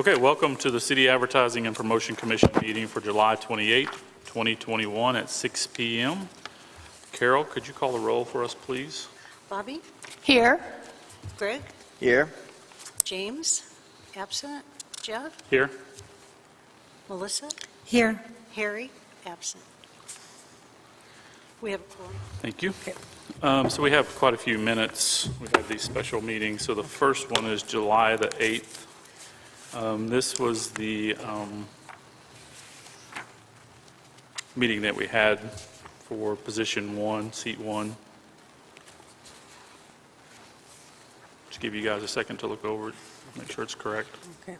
Okay, welcome to the City Advertising and Promotion Commission meeting for July 28, 2021 at 6 p.m. Carol, could you call the roll for us, please? Bobby? Here. Greg? Here. James? Absent? Jeff? Here. Melissa? Here. Harry? Absent. We have a quorum. Thank you. So we have quite a few minutes. We have these special meetings. So the first one is July the 8th. This was the meeting that we had for position 1, seat 1. Just give you guys a second to look over it, make sure it's correct. Okay.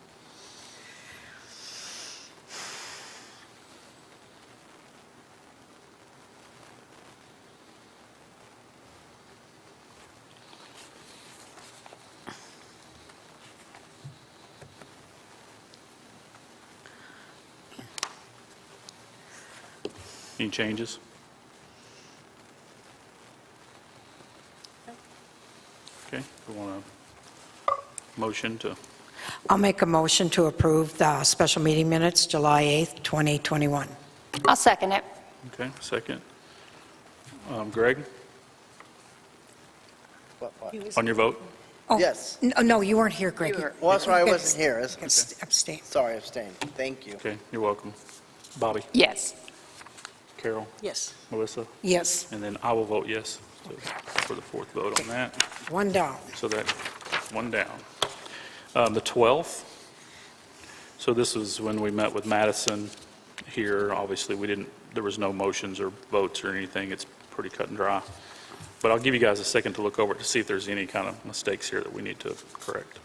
Any changes? Okay, we want a motion to, I'll make a motion to approve the special meeting minutes, July 8th, 2021. I'll second it. okay, second. Greg, He was- on your vote? Oh, Yes. No, you weren't here, Greg. Well, that's why I wasn't here. Abstain. Sorry, abstain. Thank you. Okay, you're welcome. Bobby, Yes. Carol, Yes. Melissa, Yes, and then I will vote yes for the fourth vote on that. one down. So that, one down. The 12th, so this was when we met with Madison here. Obviously, there was no motions or votes or anything. It's pretty cut and dry. But I'll give you guys a second to look over it to see if there's any kind of mistakes here that we need to correct.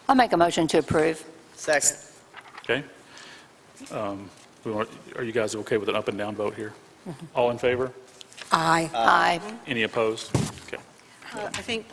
I'll make a motion to approve. Second. Okay? Are you guys okay with an up and down vote here? All in favor? Aye. Aye. Any opposed? Okay, I think,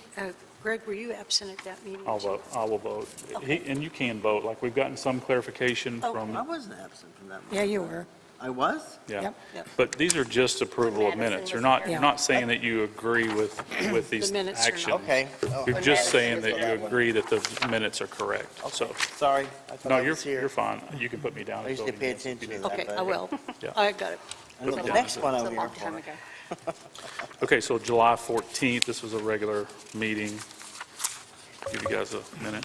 Greg, were you absent at that meeting? I will vote. And you can vote, like, we've gotten some clarification Oh, from, I wasn't absent from that. Yeah, you were. I was? yeah. Yep. Yep. But these are just approval of minutes. You're not saying that you agree with these The minutes are not. actions. Okay. Oh, You're I just didn't saying see that it you that way. agree that the minutes are correct. So, Sorry. I thought no, I you're was here. fine. You can put me down. I as usually voting pay yes if you attention do. to that. Okay, I will. Yeah. I got it. I know the next one It's I'm a here long time for. ago. Okay, so July 14th, this was a regular meeting. Give you guys a minute.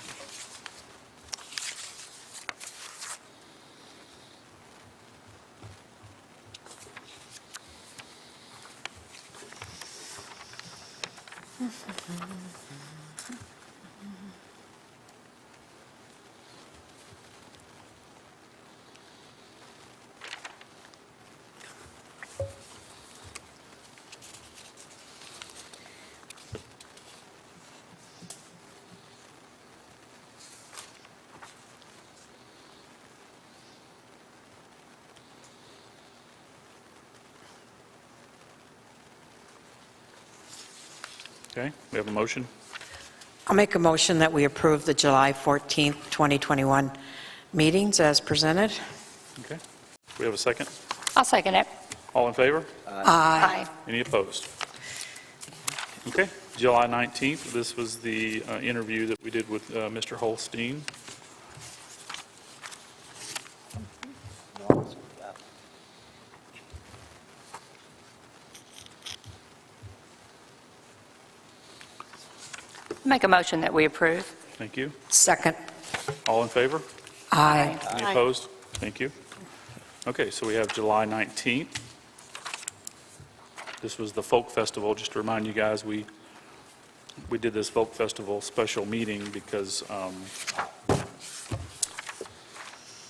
Okay, we have a motion. I'll make a motion that we approve the July 14th, 2021 meetings as presented. Okay, we have a second. I'll second it. All in favor? Aye. Any opposed? Okay, July 19th, this was the interview that we did with Mr. Holstein. Make a motion that we approve. Thank you. Second. All in favor? Aye. Any Aye. opposed? Thank you. Okay, so we have July 19th. This was the Folk Festival. Just to remind you guys, we did this Folk Festival special meeting because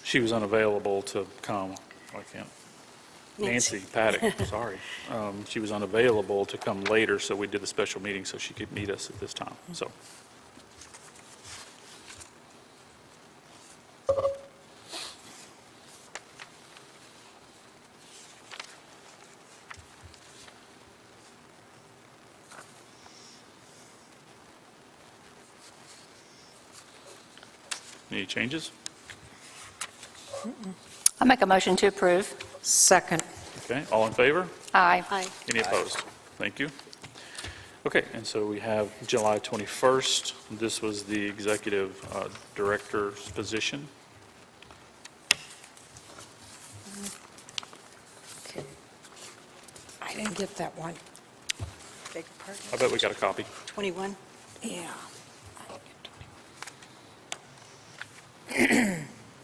she was unavailable to come. I can't. Nancy Paddock, sorry. She was unavailable to come later, so we did the special meeting so she could meet us at this time. So. Any changes? I'll make a motion to approve. Second. Okay, all in favor? Aye. Aye. Any opposed? Thank you. Okay, and so we have July 21st. This was the executive director's position. Okay. I didn't get that one. Beg your pardon? I bet we got a copy. 21? Yeah.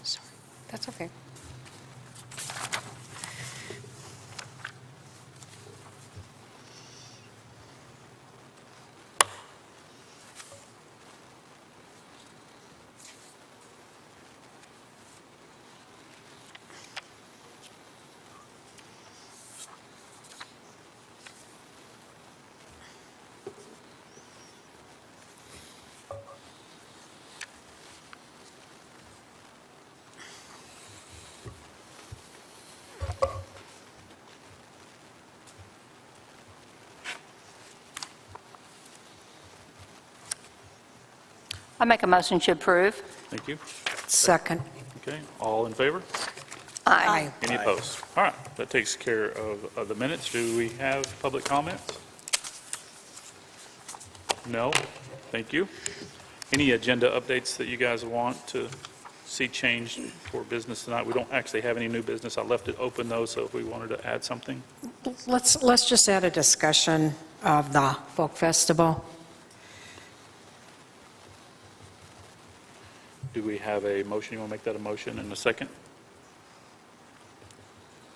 Sorry, that's okay. I make a motion to approve. Thank you. Second. Okay, all in favor? Aye. Any opposed? All right, that takes care of the minutes. Do we have public comments? No? Thank you. Any agenda updates that you guys want to see changed for business tonight? We don't actually have any new business. I left it open, though, so if we wanted to add something. Let's just add a discussion of the folk festival. Do we have a motion? You want to make that a motion in a second?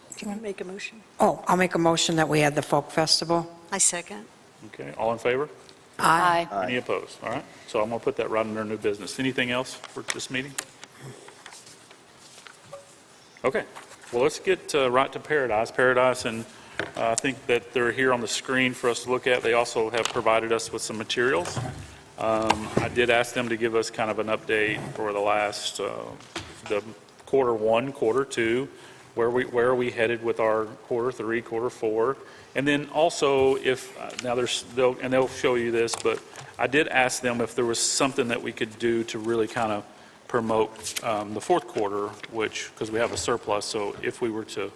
Do you want to make a motion? Oh, I'll make a motion that we add the folk festival. I second. Okay, all in favor? Aye. Any opposed? All right, so I'm going to put that right under new business. Anything else for this meeting? Okay, well, let's get right to Paradise. Paradise, and I think that they're here on the screen for us to look at. They also have provided us with some materials. I did ask them to give us kind of an update for the last, the quarter one, quarter two, where are we headed with our quarter three, quarter four, and then also if now they'll show you this, but I did ask them if there was something that we could do to really kind of promote the fourth quarter, which because we have a surplus, so if we were to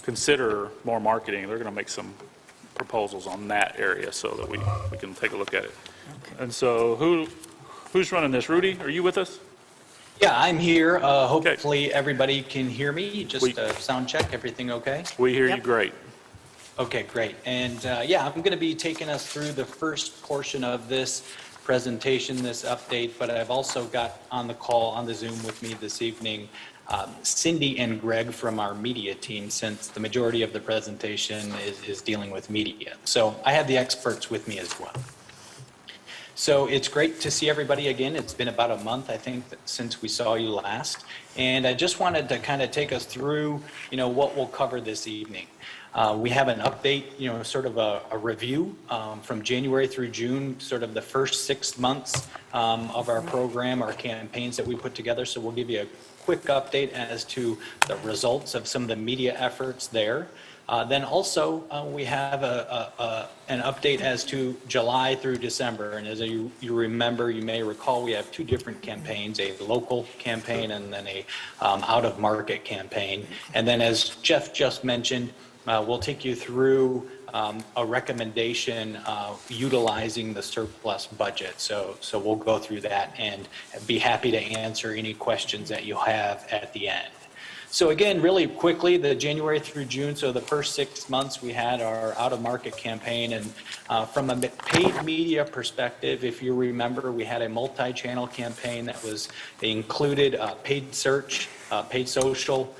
consider more marketing, they're going to make some proposals on that area so that we can take a look at it. And so who's running this? Rudy, are you with us? Yeah, I'm here. Hopefully everybody can hear me. Just sound check. Everything okay? We hear you great. Okay, great. And yeah, I'm going to be taking us through the first portion of this presentation, this update, but I've also got on the call, on the Zoom with me this evening, Cindy and Greg from our media team, since the majority of the presentation is dealing with media. So I have the experts with me as well. So it's great to see everybody again. It's been about a month, I think, since we saw you last. And I just wanted to kind of take us through, what we'll cover this evening. We have an update, sort of a review from January through June, sort of the first 6 months of our program, our campaigns that we put together. So we'll give you a quick update as to the results of some of the media efforts there. Then also we have an update as to July through December. And as you remember, you may recall, we have two different campaigns, a local campaign and then a out-of-market campaign. And then as Jeff just mentioned, we'll take you through a recommendation utilizing the surplus budget. So we'll go through that and be happy to answer any questions that you have at the end. So again, really quickly, the January through June, so the first 6 months we had our out-of-market campaign. And from a paid media perspective, if you remember, we had a multi-channel campaign that included paid search, paid social,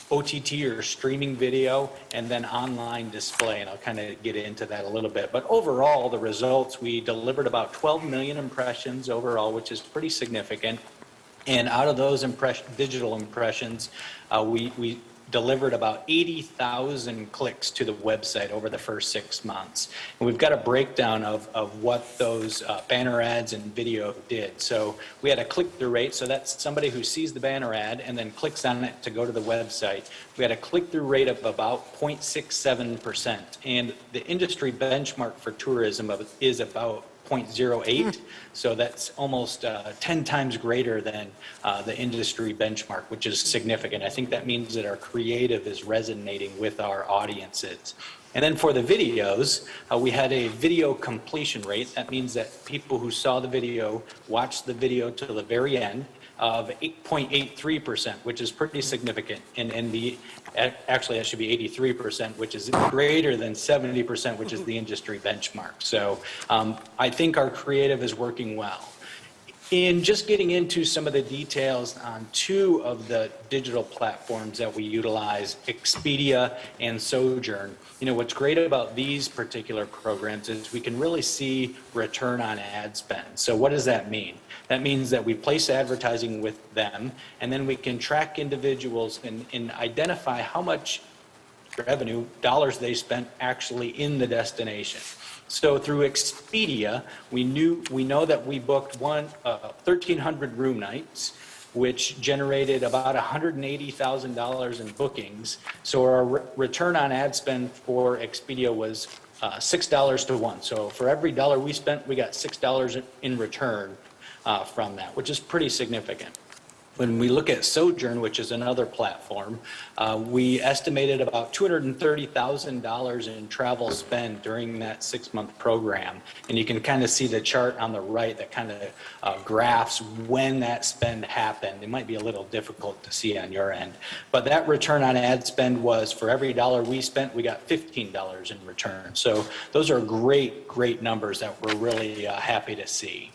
OTT or streaming video, and then online display. And I'll kind of get into that a little bit. But overall, the results, we delivered about 12 million impressions overall, which is pretty significant. And out of those digital impressions, we delivered about 80,000 clicks to the website over the first 6 months. And we've got a breakdown of what those banner ads and video did. So we had a click-through rate, so that's somebody who sees the banner ad and then clicks on it to go to the website. We had a click-through rate of about 0.67%. And the industry benchmark for tourism is about 0.08, so that's almost 10 times greater than the industry benchmark, which is significant. I think that means that our creative is resonating with our audiences. And then for the videos, we had a video completion rate. That means that people who saw the video watched the video to the very end of 8.83%, which is pretty significant. And actually, that should be 83%, which is greater than 70%, which is the industry benchmark. So I think our creative is working well. In just getting into some of the details on two of the digital platforms that we utilize, Expedia and Sojourn, what's great about these particular programs is we can really see return on ad spend. So what does that mean? That means that we place advertising with them, and then we can track individuals and identify how much revenue, dollars they spent actually in the destination. So through Expedia, we know that we booked 1,300 room nights, which generated about $180,000 in bookings. So our return on ad spend for Expedia was $6 to 1. So for every dollar we spent, we got $6 in return from that, which is pretty significant. When we look at Sojourn, which is another platform, we estimated about $230,000 in travel spend during that 6-month program. And you can kind of see the chart on the right that kind of graphs when that spend happened. It might be a little difficult to see on your end. But that return on ad spend was for every dollar we spent, we got $15 in return. So those are great, great numbers that we're really happy to see.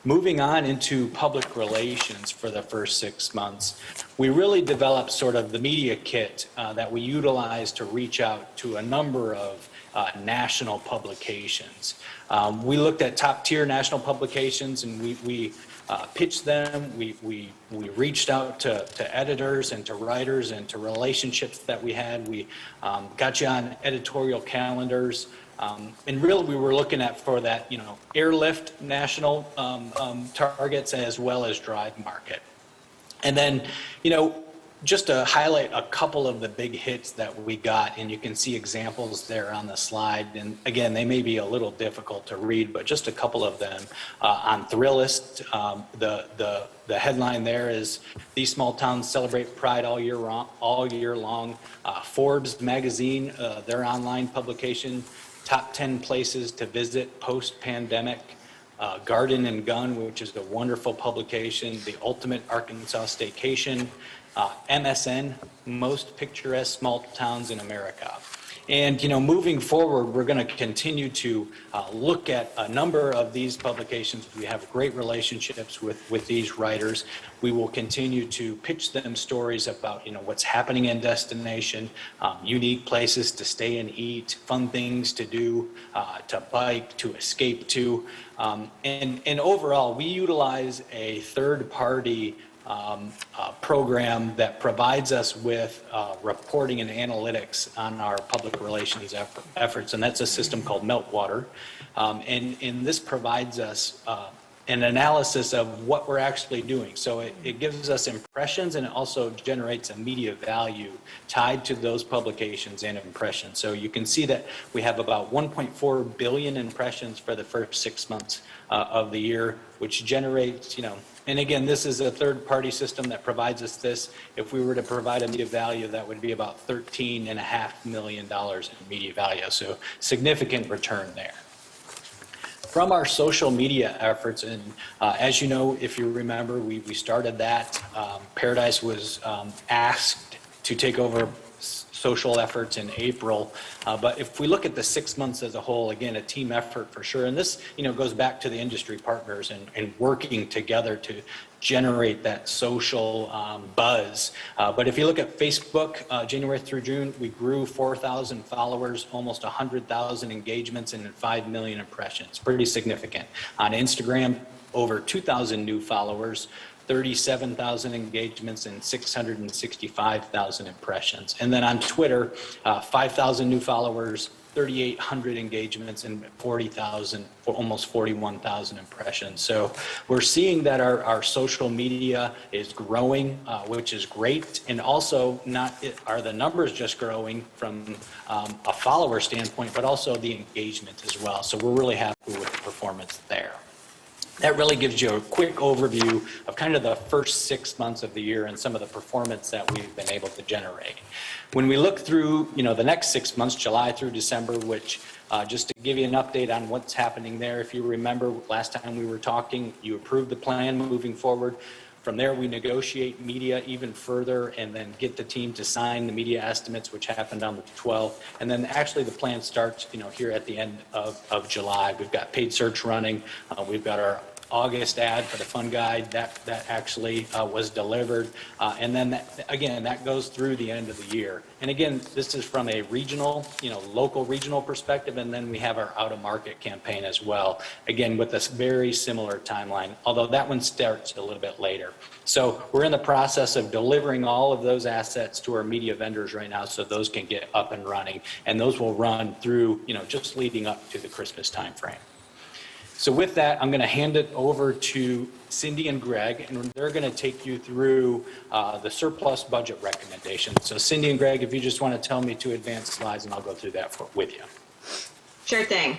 Moving on into public relations for the first 6 months, we really developed sort of the media kit that we utilize to reach out to a number of national publications. We looked at top tier national publications and we pitched them. We reached out to editors and to writers and to relationships that we had. We got you on editorial calendars. And really, we were looking at for that, airlift national targets as well as drive market. And then, just to highlight a couple of the big hits that we got, and you can see examples there on the slide. And again, they may be a little difficult to read, but just a couple of them. On Thrillist, the headline there is "These Small Towns Celebrate Pride All Year Long." Forbes magazine, their online publication, top 10 places to visit post-pandemic. Garden and Gun, which is a wonderful publication. The Ultimate Arkansas Staycation. MSN, Most Picturesque Small Towns in America. And, moving forward, we're going to continue to look at a number of these publications. We have great relationships with these writers. We will continue to pitch them stories about, what's happening in destination, unique places to stay and eat, fun things to do, to bike, to escape to. And overall, we utilize a third-party program that provides us with reporting and analytics on our public relations efforts, and that's a system called Meltwater. And this provides us an analysis of what we're actually doing. So it gives us impressions, and it also generates a media value tied to those publications and impressions. So you can see that we have about 1.4 billion impressions for the first 6 months of the year, which generates, and again, this is a third-party system that provides us this. If we were to provide a media value, that would be about $13.5 million in media value. So significant return there. From our social media efforts, and as you know, if you remember, we started that. Paradise was asked to take over social efforts in April. But if we look at the 6 months as a whole, again, a team effort for sure. And this, goes back to the industry partners and working together to generate that social buzz. But if you look at Facebook, January through June, we grew 4,000 followers, almost 100,000 engagements, and 5 million impressions. Pretty significant. On Instagram, over 2,000 new followers, 37,000 engagements, and 665,000 impressions. And then on Twitter, 5,000 new followers, 3,800 engagements, and 40,000, almost 41,000 impressions. So we're seeing that our social media is growing, which is great. And also, are the numbers just growing from a follower standpoint, but also the engagement as well. So we're really happy with the performance there. That really gives you a quick overview of kind of the first 6 months of the year and some of the performance that we've been able to generate. When we look through, the next 6 months, July through December, which just to give you an update on what's happening there, if you remember last time we were talking, you approved the plan moving forward. From there, we negotiate media even further and then get the team to sign the media estimates, which happened on the 12th. And then actually the plan starts, here at the end of July. We've got paid search running. We've got our August ad for the fun guide that actually was delivered. And then that goes through the end of the year. And again, this is from a regional, local regional perspective. And then we have our out of market campaign as well. Again, with this very similar timeline, although that one starts a little bit later. So we're in the process of delivering all of those assets to our media vendors right now so those can get up and running. And those will run through, just leading up to the Christmas timeframe. So with that, I'm going to hand it over to Cindy and Greg, and they're going to take you through the surplus budget recommendations. So Cindy and Greg, if you just want to tell me to advance slides, and I'll go through that with you. Sure thing.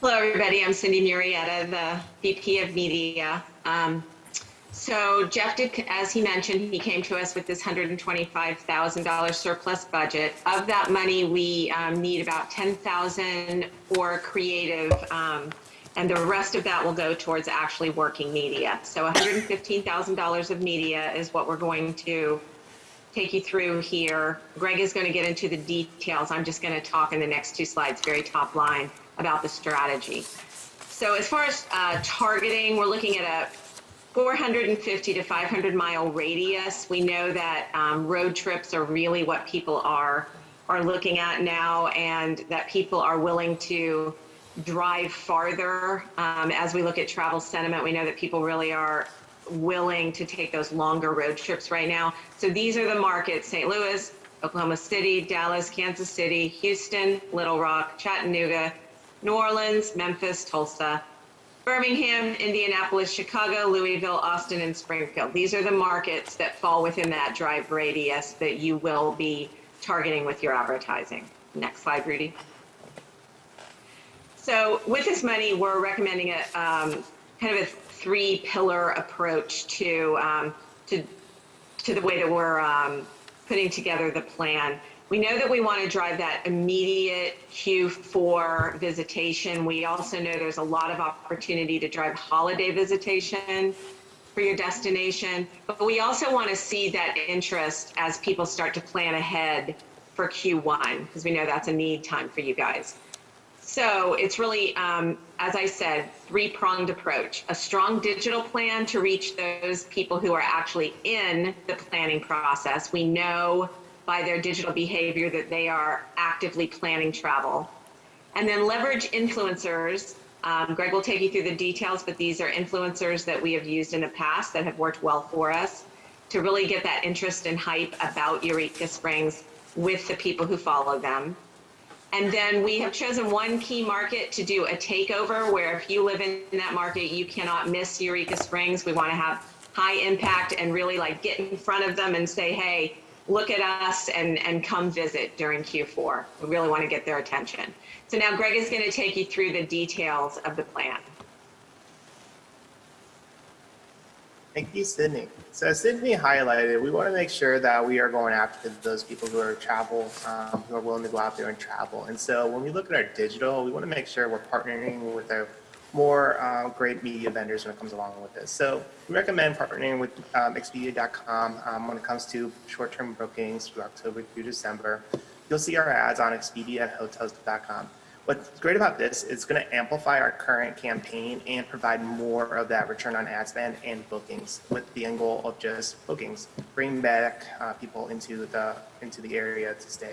Hello, everybody. I'm Cindy Murrieta, the VP of Media. So Jeff did, as he mentioned, he came to us with this $125,000 surplus budget. Of that money, we need about $10,000 for creative, and the rest of that will go towards actually working media. So $115,000 of media is what we're going to take you through here. Greg is going to get into the details. I'm just going to talk in the next two slides, very top line, about the strategy. So as far as targeting, we're looking at a 450 to 500 mile radius. We know that road trips are really what people are looking at now, and that people are willing to drive farther. As we look at travel sentiment, we know that people really are willing to take those longer road trips right now. So these are the markets: St. Louis, Oklahoma City, Dallas, Kansas City, Houston, Little Rock, Chattanooga, New Orleans, Memphis, Tulsa, Birmingham, Indianapolis, Chicago, Louisville, Austin, and Springfield. These are the markets that fall within that drive radius that you will be targeting with your advertising. Next slide, Rudy. So with this money, we're recommending a kind of a three-pillar approach to the way that we're putting together the plan. We know that we want to drive that immediate Q4 visitation. We also know there's a lot of opportunity to drive holiday visitation for your destination, but we also want to see that interest as people start to plan ahead for Q1, because we know that's a need time for you guys. So it's really, as I said, three-pronged approach: a strong digital plan to reach those people who are actually in the planning process. We know by their digital behavior that they are actively planning travel. And then leverage influencers. Greg will take you through the details, but these are influencers that we have used in the past that have worked well for us to really get that interest and hype about Eureka Springs with the people who follow them. And then we have chosen one key market to do a takeover, where if you live in that market, you cannot miss Eureka Springs. We want to have high impact and really get in front of them and say, hey, look at us and come visit during Q4. We really want to get their attention. So now Greg is going to take you through the details of the plan. Thank you, Sydney. So as Sydney highlighted, we want to make sure that we are going after those people who are who are willing to go out there and travel. And so when we look at our digital, we want to make sure we're partnering with our more great media vendors when it comes along with this. So we recommend partnering with Expedia.com when it comes to short-term bookings from October through December. You'll see our ads on Expedia and Hotels.com. What's great about this is it's going to amplify our current campaign and provide more of that return on ad spend and bookings, with the end goal of just bookings, bring back people into the area to stay.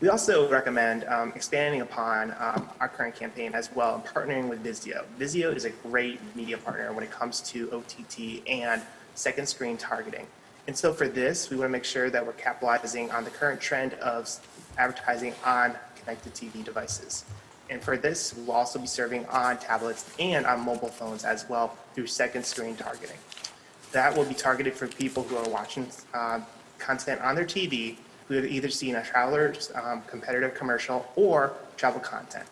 We also recommend expanding upon our current campaign as well and partnering with Vizio. Vizio is a great media partner when it comes to OTT and second screen targeting. And so for this, we want to make sure that we're capitalizing on the current trend of advertising on connected TV devices. And for this, we'll also be serving on tablets and on mobile phones as well through second screen targeting. That will be targeted for people who are watching content on their TV who have either seen a traveler's competitive commercial or travel content.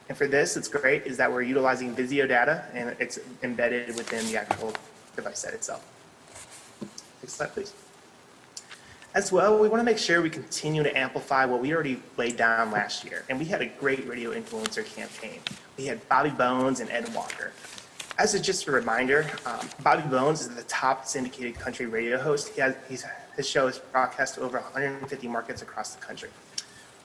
And for this, it's great is that we're utilizing Vizio data and it's embedded within the actual device set itself. Next slide, please. As well, we want to make sure we continue to amplify what we already laid down last year. And we had a great radio influencer campaign. We had Bobby Bones and Ed Walker. As just a reminder, Bobby Bones is the top syndicated country radio host. His show is broadcast to over 150 markets across the country.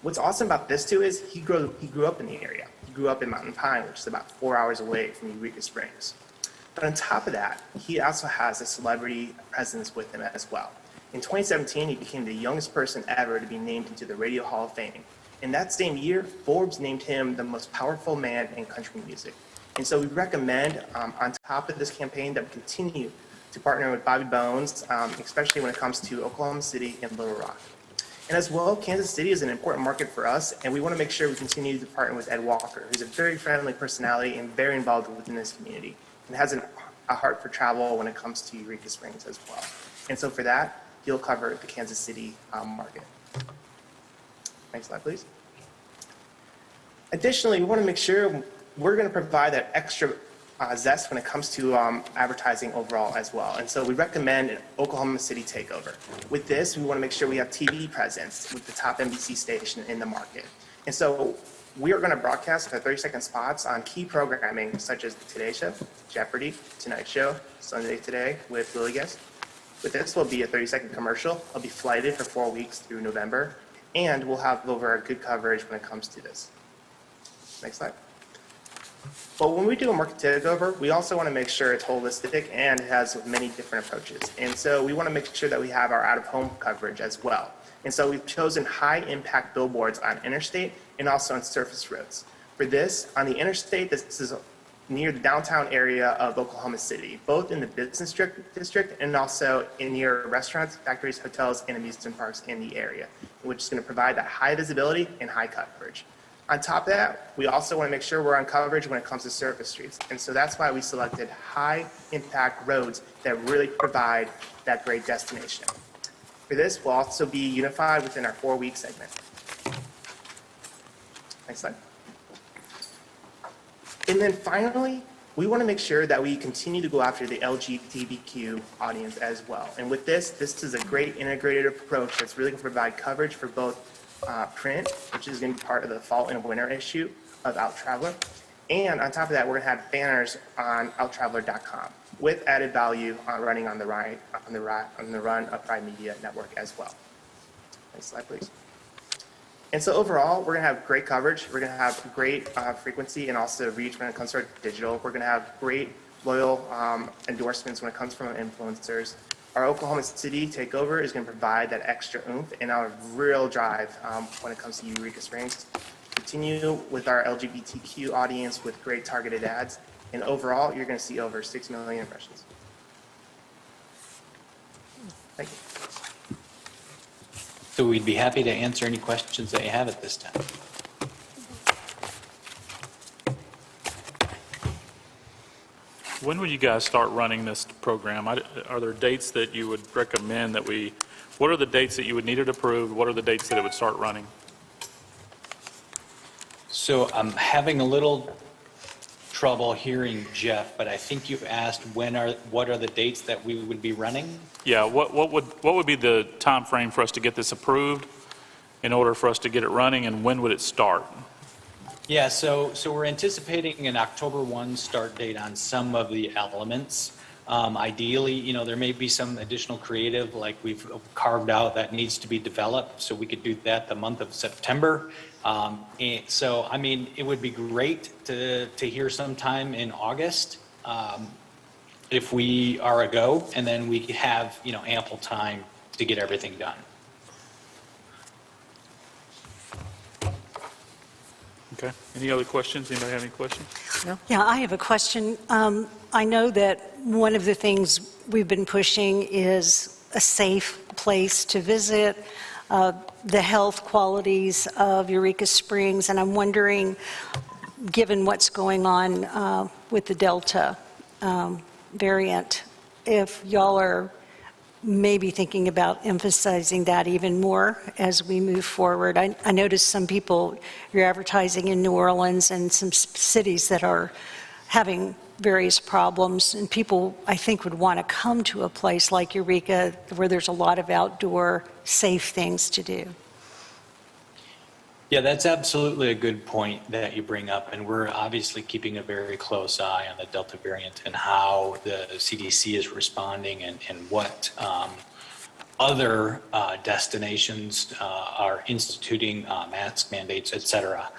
What's awesome about this too is he grew up in the area. He grew up in Mountain Pine, which is about 4 hours away from Eureka Springs. But on top of that, he also has a celebrity presence with him as well. In 2017, he became the youngest person ever to be named into the Radio Hall of Fame. In that same year, Forbes named him the most powerful man in country music. And so we recommend, on top of this campaign, that we continue to partner with Bobby Bones, especially when it comes to Oklahoma City and Little Rock. And as well, Kansas City is an important market for us, and we want to make sure we continue to partner with Ed Walker, who's a very friendly personality and very involved within this community, and has a heart for travel when it comes to Eureka Springs as well. And so for that, he'll cover the Kansas City market. Next slide, please. Additionally, we want to make sure we're going to provide that extra zest when it comes to advertising overall as well. And so we recommend an Oklahoma City takeover. With this, we want to make sure we have TV presence with the top NBC station in the market. And so we are going to broadcast our 30-second spots on key programming such as the Today Show, Jeopardy, Tonight Show, Sunday Today with Lily Guest. With this will be a 30-second commercial. It'll be flighted for 4 weeks through November, and we'll have over a good coverage when it comes to this. Next slide. But when we do a market takeover, we also want to make sure it's holistic and it has many different approaches. And so we want to make sure that we have our out-of-home coverage as well. And so we've chosen high-impact billboards on interstate and also on surface roads. For this, on the interstate, this is near the downtown area of Oklahoma City, both in the business district and also in near restaurants, factories, hotels, and amusement parks in the area, which is going to provide that high visibility and high coverage. On top of that, we also want to make sure we're on coverage when it comes to surface streets. And so that's why we selected high impact roads that really provide that great destination. For this, we'll also be unified within our 4-week segment. Next slide. And then finally, we want to make sure that we continue to go after the LGTBQ audience as well. And with this is a great integrated approach that's really going to provide coverage for both print, which is going to be part of the fall and winter issue of Out Traveler. And on top of that, we're going to have banners on outtraveler.com with added value running on the Run of Pride Media Network as well. Next slide, please. And so overall, we're going to have great coverage. We're going to have great frequency and also reach when it comes to our digital. We're going to have great loyal endorsements when it comes from influencers. Our Oklahoma City takeover is going to provide that extra oomph and our real drive when it comes to Eureka Springs. Continue with our LGBTQ audience with great targeted ads. And overall, you're going to see over 6 million impressions. Thank you. So we'd be happy to answer any questions that you have at this time. When will you guys start running this program? Are there dates that you would recommend that what are the dates that you would need it approved? What are the dates that it would start running? So I'm having a little trouble hearing Jeff, but I think you asked what are the dates that we would be running? Yeah, what would be the time frame for us to get this approved in order for us to get it running, and when would it start? Yeah, so we're anticipating an October 1 start date on some of the elements. Ideally, there may be some additional creative like we've carved out that needs to be developed, so we could do that the month of September. And so, I mean, it would be great to hear sometime in August if we are a go, and then we have, ample time to get everything done. Okay. Any other questions? Anybody have any questions? No? Yeah, I have a question. I know that one of the things we've been pushing is a safe place to visit, the health qualities of Eureka Springs, and I'm wondering, given what's going on with the Delta variant, if y'all are maybe thinking about emphasizing that even more as we move forward. I noticed some people, you're advertising in New Orleans and some cities that are having various problems, and people, I think, would want to come to a place like Eureka where there's a lot of outdoor, safe things to do. Yeah, that's absolutely a good point that you bring up, and we're obviously keeping a very close eye on the Delta variant and how the CDC is responding and what other destinations are instituting mask mandates, et cetera.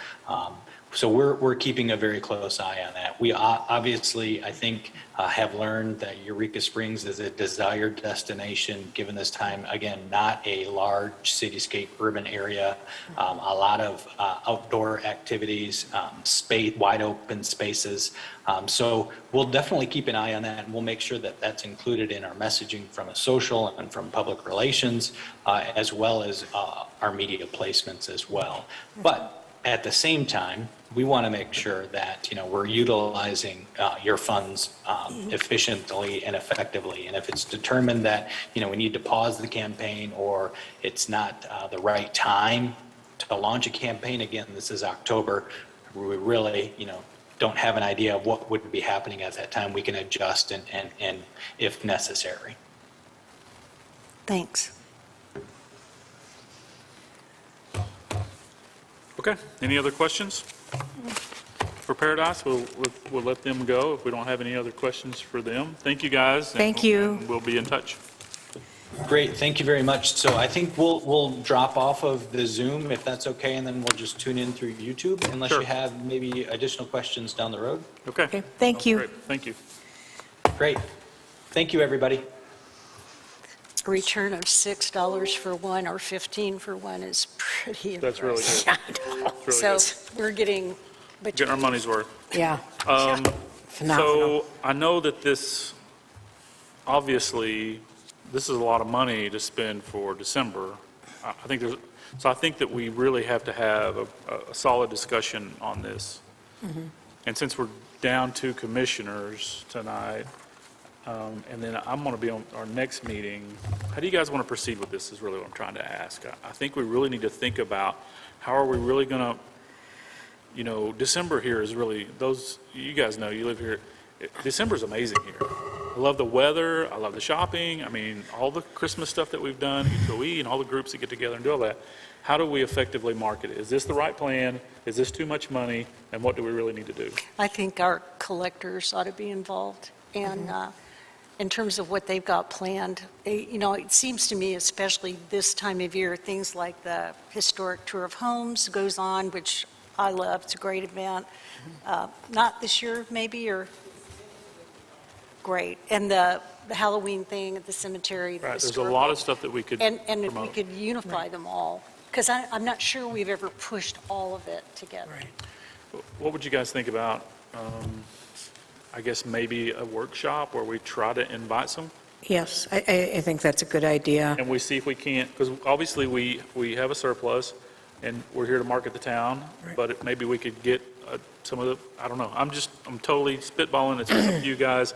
So we're keeping a very close eye on that. We obviously, I think, have learned that Eureka Springs is a desired destination, given this time, again, not a large cityscape urban area, a lot of outdoor activities, wide open spaces. So we'll definitely keep an eye on that, and we'll make sure that that's included in our messaging from a social and from public relations, as well as our media placements as well. But at the same time, we want to make sure that, we're utilizing your funds efficiently and effectively. And if it's determined that, we need to pause the campaign, or it's not the right time to launch a campaign, again, this is October, we really, don't have an idea of what would be happening at that time, we can adjust and if necessary. Thanks. Okay, any other questions for Paradise? We'll let them go if we don't have any other questions for them. Thank you, guys. Thank you. And we'll be in touch. Great, thank you very much. So I think we'll drop off of the Zoom if that's okay, and then we'll just tune in through YouTube unless Sure. you have maybe additional questions down the road. Okay. Okay, thank you. Great. Thank you. Great. Thank you, everybody. A return of $6 for one or $15 for one is pretty That's really impressive. good. That's really So good. we're getting, Getting our money's worth. Yeah, Um, phenomenal. So I know that this, obviously, this is a lot of money to spend for December. I think I think that we really have to have a solid discussion on this. And since we're down 2 commissioners tonight, and then I'm going to be on our next meeting, how do you guys want to proceed with this is really what I'm trying to ask. I think we really need to think about how are we really going to, December here is really, you guys know, you live here, December's amazing here. I love the weather, I love the shopping, I mean, all the Christmas stuff that we've done, HOE, and all the groups that get together and do all that. How do we effectively market it? Is this the right plan? Is this too much money? And what do we really need to do? I think our collectors ought to be involved. And in terms of what they've got planned, it seems to me, especially this time of year, things like the historic tour of homes goes on, which I love. It's a great event. Not this year, maybe, or great. And the Halloween thing at the cemetery. Right, there's a lot of stuff that we could And if we promote. could unify them all, because I'm not sure we've ever pushed all of it together. What would you guys think about, I guess maybe a workshop where we try to invite some? Yes, I think that's a good idea. And we see if we can't, because obviously we have a surplus and we're here to market the town, Right. but maybe we could get some of the, I don't know, I'm totally spitballing, it's up to you guys.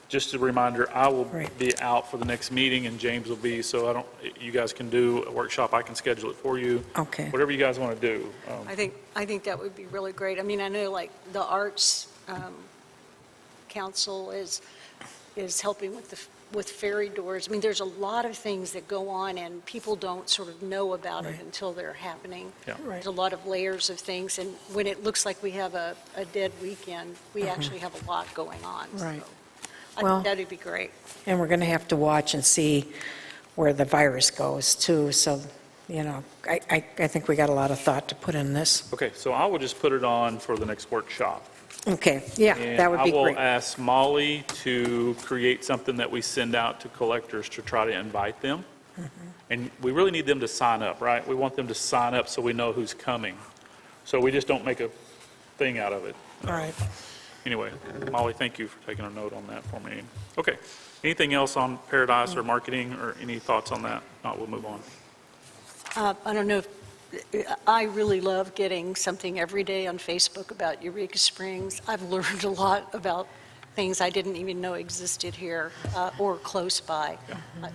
Just a reminder, I will Right. be out for the next meeting and James will be, so you guys can do a workshop, I can schedule it for you. Okay. Whatever you guys want to do. I think that would be really great. I mean, I know like the Arts Council is helping with fairy doors. I mean, there's a lot of things that go on and people don't sort of know about it until they're happening. Yeah. There's a lot of layers of things, and when it looks like we have a dead weekend, we actually have a lot going on. Right. So I Well- think that'd be great. And we're going to have to watch and see where the virus goes, too. So, I think we got a lot of thought to put in this. Okay, so I will just put it on for the next workshop. Okay, yeah, that would be And I will great. ask Molly to create something that we send out to collectors to try to invite them. Mm-hmm. And we really need them to sign up, right? We want them to sign up so we know who's coming. So we just don't make a thing out of it. All right. Anyway, Molly, thank you for taking a note on that for me. Okay, anything else on Paradise or marketing or any thoughts on that? Not, we'll move on. I don't know, I really love getting something every day on Facebook about Eureka Springs. I've learned a lot about things I didn't even know existed here or close by.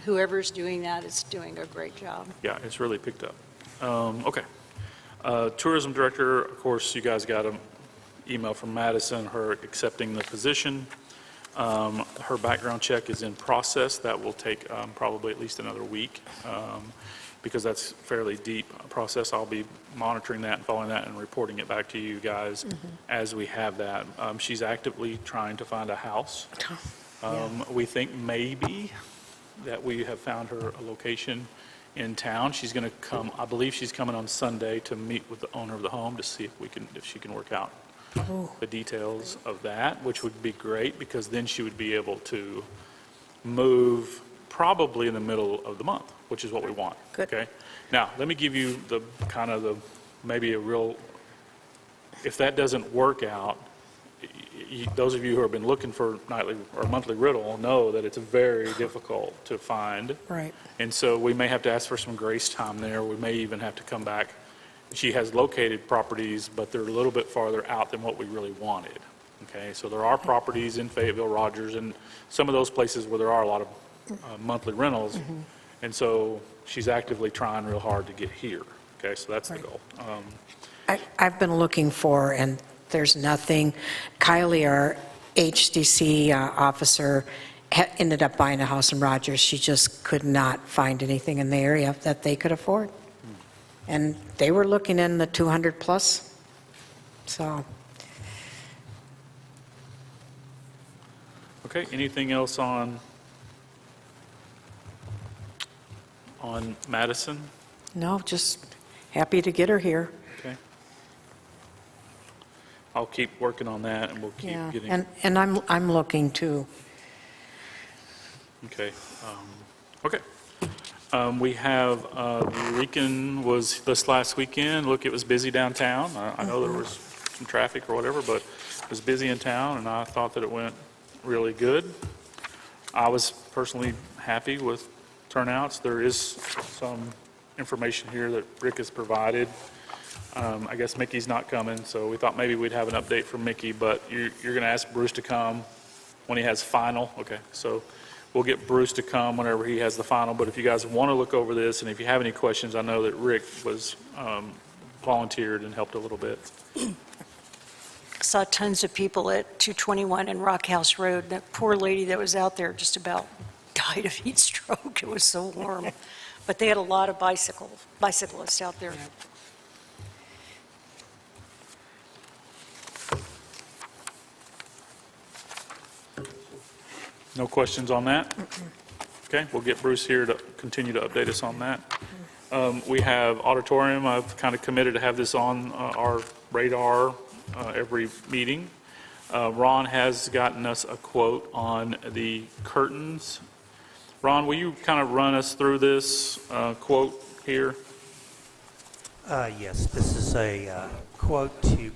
Whoever's doing that is doing a great job. Yeah, it's really picked up. Okay. Tourism Director, of course, you guys got an email from Madison, her accepting the position. Her background check is in process. That will take probably at least another week because that's fairly deep process. I'll be monitoring that and following that and reporting it back to you guys as we have that. She's actively trying to find a house. We think maybe that we have found her a location in town. She's going to come, I believe she's coming on Sunday to meet with the owner of the home to see if she can work out the details of that, which would be great because then she would be able to move probably in the middle of the month, which is what we want. Good. Okay. Now, let me give you the kind of maybe a real, if that doesn't work out, those of you who have been looking for nightly or monthly rental know that it's very difficult to find. Right. And so we may have to ask for some grace time there. We may even have to come back. She has located properties, but they're a little bit farther out than what we really wanted. Okay, so there are properties in Fayetteville, Rogers, and some of those places where there are a lot of monthly rentals. And so she's actively trying real hard to get here. Okay, so that's the goal. I've been looking for, and there's nothing. Kylie, our HDC officer, ended up buying a house in Rogers. She just could not find anything in the area that they could afford. And they were looking in the 200 plus. So, Okay, anything else on Madison? no, just happy to get her here. Okay. I'll keep working on that and we'll keep Yeah, getting. and I'm looking too. Okay. Okay. We have, Eureka was this last weekend. Look, it was busy downtown. I know there was some traffic or whatever, but it was busy in town, and I thought that it went really good. I was personally happy with turnouts. There is some information here that Rick has provided. I guess Mickey's not coming, so we thought maybe we'd have an update from Mickey, but you're going to ask Bruce to come when he has final? Okay, so we'll get Bruce to come whenever he has the final, but if you guys want to look over this, and if you have any questions, I know that Rick was volunteered and helped a little bit. Saw tons of people at 221 and Rock House Road. That poor lady that was out there just about died of heat stroke. It was so warm. But they had a lot of bicyclists out there. No questions on that? Okay, we'll get Bruce here to continue to update us on that. We have auditorium. I've kind of committed to have this on our radar every meeting. Ron has gotten us a quote on the curtains. Ron, will you kind of run us through this quote here? Yes, this is a quote to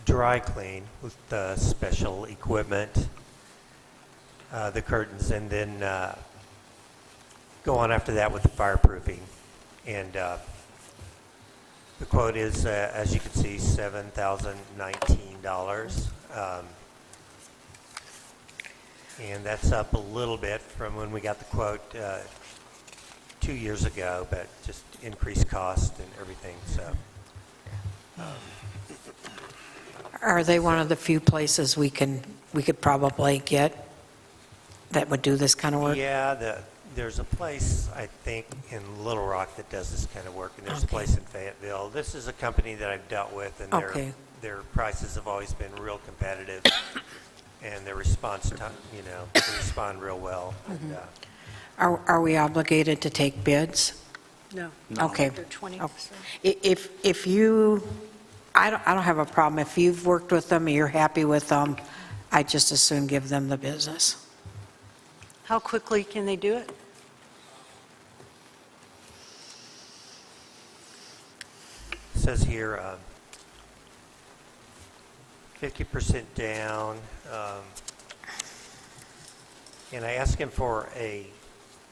dry clean with special equipment, the curtains, and then go on after that with the fireproofing. And the quote is, as you can see, $7,019. And that's up a little bit from when we got the quote 2 years ago, but just increased cost and everything, so. Are they one of the few places we could probably get that would do this kind of work? Yeah, there's a place, I think, in Little Rock that does this kind of work, and there's a place in Fayetteville. This is a company that I've dealt with, and their prices have always been real competitive, and their response time, they respond real well. Mm-hmm. Are we obligated to take bids? No. Okay. They're 20%. If you, I don't have a problem. If you've worked with them and you're happy with them, I'd just as soon give them the business. How quickly can they do it? It says here 50% down, and I asked him for a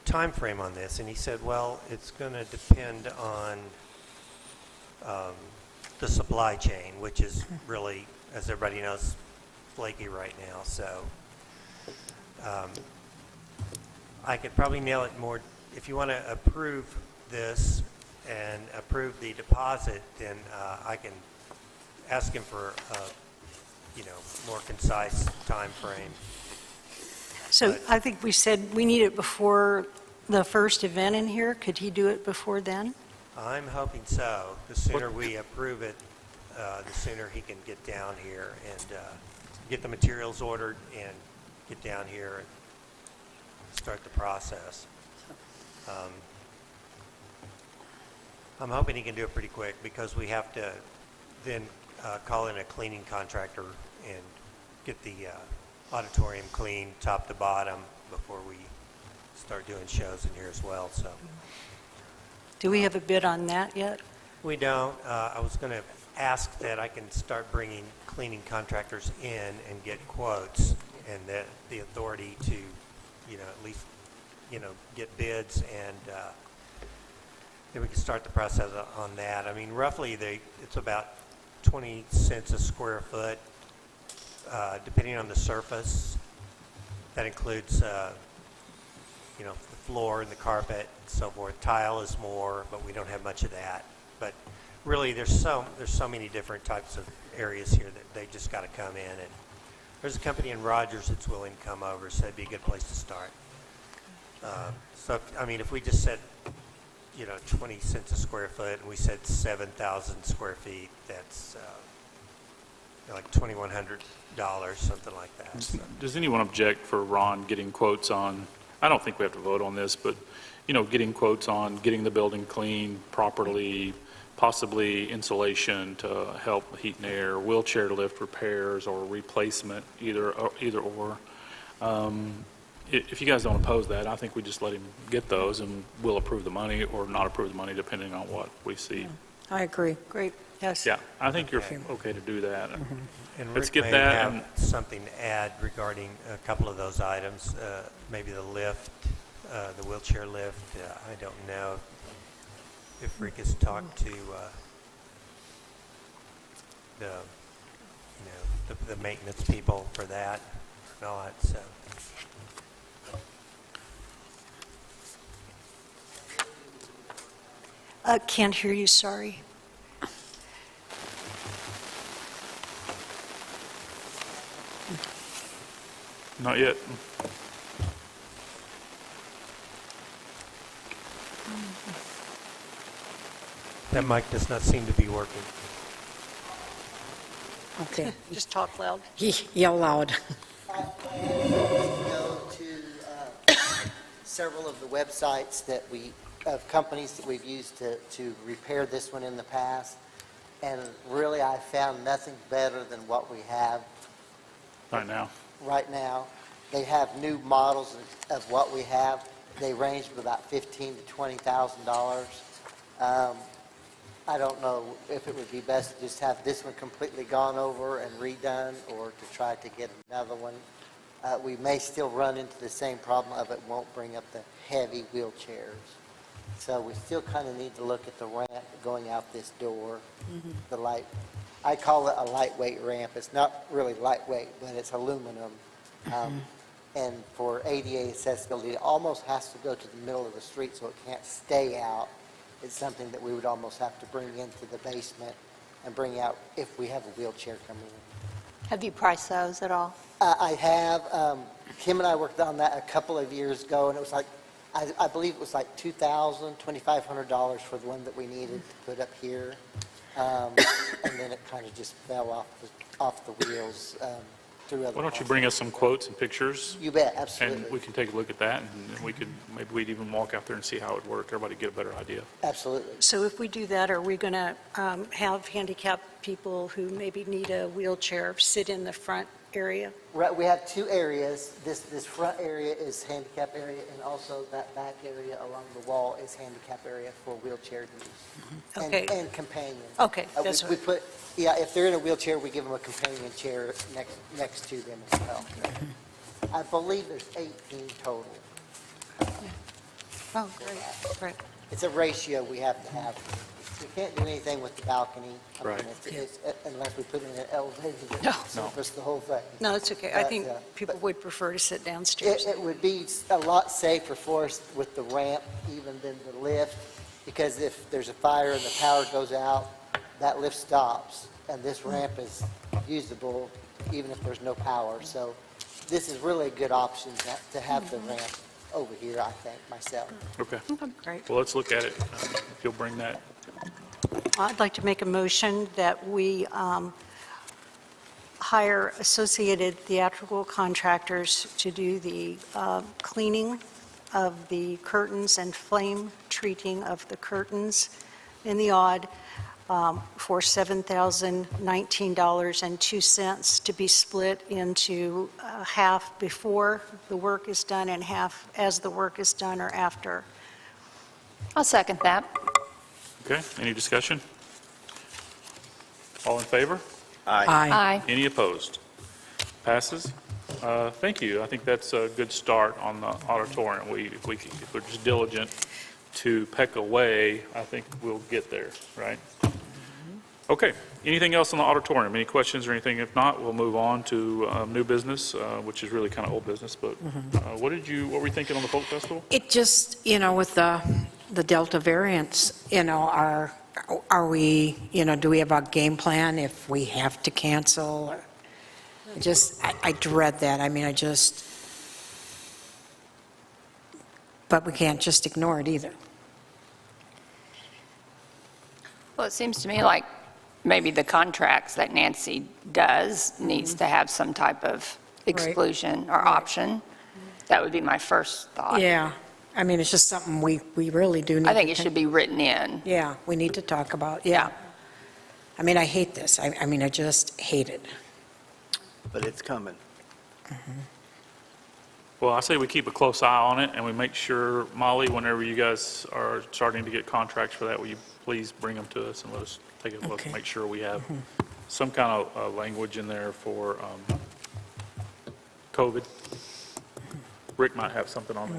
time frame on this, and he said, well, it's going to depend on the supply chain, which is really, as everybody knows, flaky right now, so I could probably nail it more. If you want to approve this and approve the deposit, then I can ask him for a more concise time frame. So I think we said we need it before the first event in here. Could he do it before then? I'm hoping so. The sooner we approve it, the sooner he can get down here and get the materials ordered and get down here and start the process. I'm hoping he can do it pretty quick because we have to then call in a cleaning contractor and get the auditorium clean top to bottom before we start doing shows in here as well. So Do we have a bid on that yet? we don't. I was going to ask that I can start bringing cleaning contractors in and get quotes and the authority to, at least, get bids and then we can start the process on that. I mean, roughly it's about 20 cents a square foot, depending on the surface. That includes, the floor and the carpet and so forth. Tile is more, but we don't have much of that. But really, there's so many different types of areas here that they just got to come in. And there's a company in Rogers that's willing to come over, so that'd be a good place to start. If we just said, 20 cents a square foot, and we said 7,000 square feet, that's like $2,100, something like that. So. Does anyone object for Ron getting quotes on, I don't think we have to vote on this, but, getting quotes on getting the building clean properly, possibly insulation to help heat and air, wheelchair lift repairs or replacement, either or. If you guys don't oppose that, I think we just let him get those and we'll approve the money or not approve the money depending on what we see. I agree. Great, yes. Yeah, I think you're okay to do that. And Let's Rick get may that have and- something to add regarding a couple of those items, maybe the lift, the wheelchair lift. I don't know if Rick has talked to the maintenance people for that or not. So Can't hear you, sorry. Not yet. that mic does not seem to be working. Okay. Just talk loud. Yell loud. Go to several of the websites of companies that we've used to repair this one in the past, and really I found nothing better than what we have Right now. right now. They have new models of what we have. They range from about $15,000 to $20,000. I don't know if it would be best to just have this one completely gone over and redone, or to try to get another one. We may still run into the same problem of it won't bring up the heavy wheelchairs. So we still kind of need to look at the ramp going out this door. The light, I call it a lightweight ramp. It's not really lightweight, but it's aluminum. And for ADA accessibility, it almost has to go to the middle of the street, so it can't stay out. It's something that we would almost have to bring into the basement and bring out if we have a wheelchair coming in. Have you priced those at all? I have. Kim and I worked on that a couple of years ago, and it was like, I believe it was like $2,000, $2,500 for the one that we needed to put up here. And then it kind of just fell off the wheels through other. Why don't you bring us some quotes and pictures? You bet, And absolutely. we can take a look at that, and we could, maybe we'd even walk out there and see how it would work, everybody get a better idea. Absolutely. So if we do that, are we going to have handicapped people who maybe need a wheelchair sit in the front area? Right, we have two areas. This front area is handicap area, and also that back area along the wall is handicap area for wheelchair use. Okay. And companion. Okay, that's We what, put, yeah, if they're in a wheelchair, we give them a companion chair next to them as well. I believe there's 18 total. oh, great, great. It's a ratio we have to have. We can't do anything with the balcony. I mean, Right. unless we put in an elevator that No. surface the whole thing. No, it's okay. I But, think yeah, people but- would prefer to sit downstairs. It would be a lot safer for us with the ramp even than the lift, because if there's a fire and the power goes out, that lift stops, and this ramp is usable even if there's no power. So this is really a good option to have the ramp over here, I think, myself. Okay. Great. Well, let's look at it. If you'll bring that. I'd like to make a motion that we hire associated theatrical contractors to do the cleaning of the curtains and flame treating of the curtains in the odd for $7,019.02 to be split into half before the work is done and half as the work is done or after. I'll second that. Okay, any discussion? All in favor? Aye. Aye. Any opposed? Passes. Thank you. I think that's a good start on the auditorium. If we're just diligent to peck away, I think we'll get there, right? Okay, anything else on the auditorium? Any questions or anything? If not, we'll move on to new business, which is really kind of old business, but what were we thinking on the folk festival? It just, with the Delta variants, are we, do we have a game plan if we have to cancel? I dread that. I mean, but we can't just ignore it either. Well, it seems to me like maybe the contracts that Nancy does needs to have some type of exclusion or option. That would be my first thought. Yeah, I mean, it's just something we really do need. I think it should be written in. Yeah, we need to talk about, yeah. I mean, I hate this. I mean, I just hate it. But it's coming. Well, I say we keep a close eye on it, and we make sure, Molly, whenever you guys are starting to get contracts for that, will you please bring them to us and let us take a look Okay. and make sure we have some kind of language in there for COVID. Rick might have something on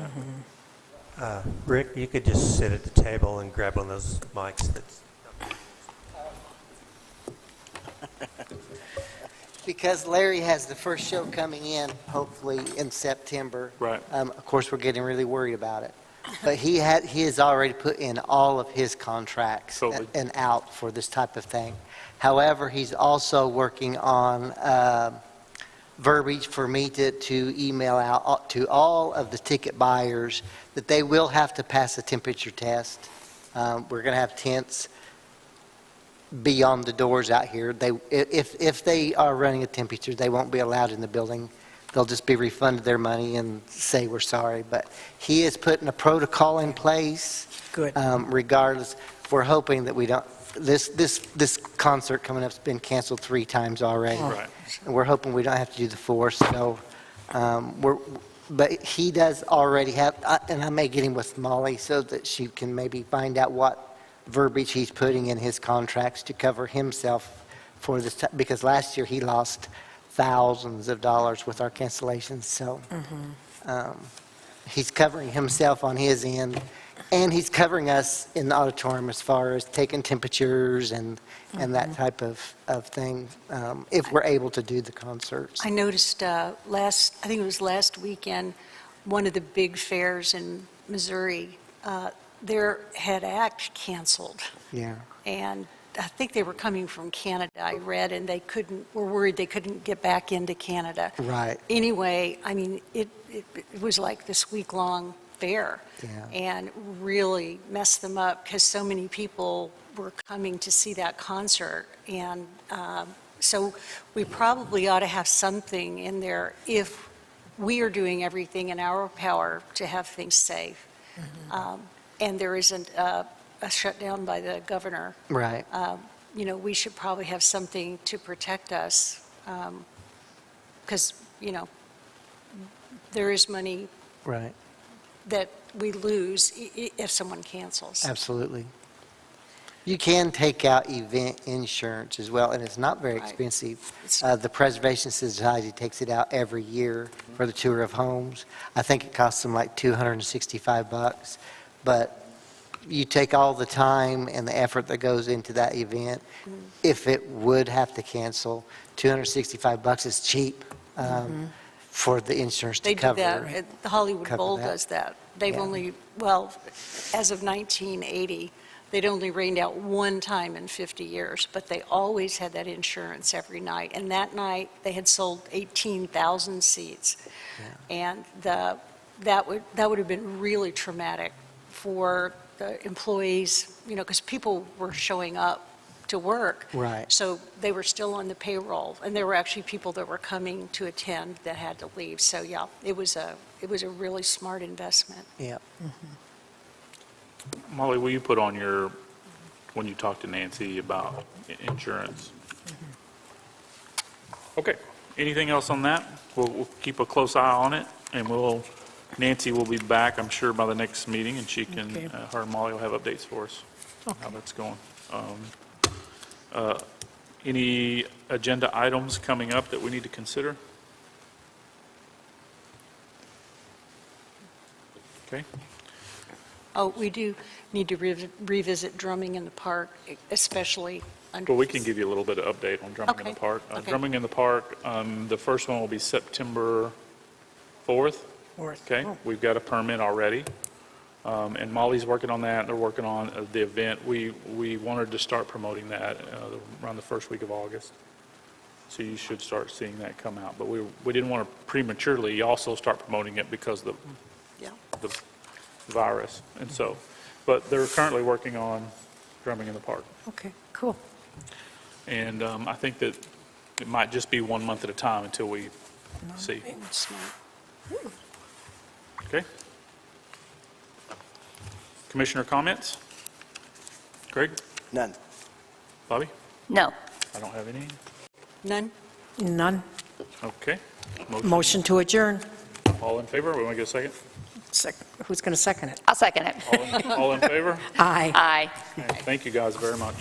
that. Rick, you could just sit at the table and grab one of those mics that's... Because Larry has the first show coming in, hopefully in September. Right. Of course, we're getting really worried about it. But he has already put in all of his contracts COVID. and out for this type of thing. However, he's also working on verbiage for me to email out to all of the ticket buyers that they will have to pass a temperature test. We're going to have tents beyond the doors out here. If they are running a temperature, they won't be allowed in the building. They'll just be refunded their money and say we're sorry. But he is putting a protocol in place. Good. Regardless, we're hoping that we don't. This concert coming up's been canceled 3 times already. Right. And we're hoping we don't have to do the 4th. So but he does already have, and I may get him with Molly so that she can maybe find out what verbiage he's putting in his contracts to cover himself for this, because last year he lost thousands of dollars with our cancellations. So he's covering himself on his end, and he's covering us in the auditorium as far as taking temperatures and that type of thing, if we're able to do the concerts. I noticed I think it was last weekend, one of the big fairs in Missouri, their head act canceled. Yeah. And I think they were coming from Canada, I read, and were worried they couldn't get back into Canada. Right. Anyway, I mean, it was like this week-long fair. Yeah. And really messed them up because so many people were coming to see that concert. And so we probably ought to have something in there if we are doing everything in our power to have things safe. And there isn't a shutdown by the governor. Right. We should probably have something to protect us because, there is money Right. that we lose if someone cancels. Absolutely. You can take out event insurance as well, and it's not very Right. expensive. It's- The Preservation Society takes it out every year for the tour of homes. I think it costs them like $265, but you take all the time and the effort that goes into that event, if it would have to cancel, $265 is cheap for the insurance to They do cover. that. The Hollywood cover Bowl that. does that. They've Yeah. only, well, as of 1980, they'd only rained out one time in 50 years, but they always had that insurance every night. And that night, they had sold 18,000 seats. And that would have been really traumatic for the employees, because people were showing up to work. Right. So they were still on the payroll, and there were actually people that were coming to attend that had to leave. So, yeah, it was a really smart investment. Yeah. Molly, will you put on when you talk to Nancy about insurance? Okay, anything else on that? We'll keep a close eye on it, and Nancy will be back, I'm sure, by the next meeting, and she can, Okay. her and Molly will have updates for us, how that's going. Any agenda items coming up that we need to consider? Okay. Oh, we do need to revisit drumming in the park, especially under... Well, we can give you a little bit of update on Drumming in Okay, the Park. okay. Drumming in the Park, the first one will be September 4th. Okay, we've got a permit already, and Molly's working on that, they're working on the event. We wanted to start promoting that around the first week of August, so you should start seeing that come out. But we didn't want to prematurely also start promoting it because of Yeah. the virus, and so, but they're currently working on Drumming in the Park. Okay, cool. And I think that it might just be 1 month at a time until we see. Smart. Okay? Commissioner comments? Greg? None. Bobby? No. I don't have any. None? None. Okay. Motion to adjourn. All in favor? We want to get a second? Who's going to second it? I'll second it. All in favor? Aye. Aye. Okay, thank you guys very much.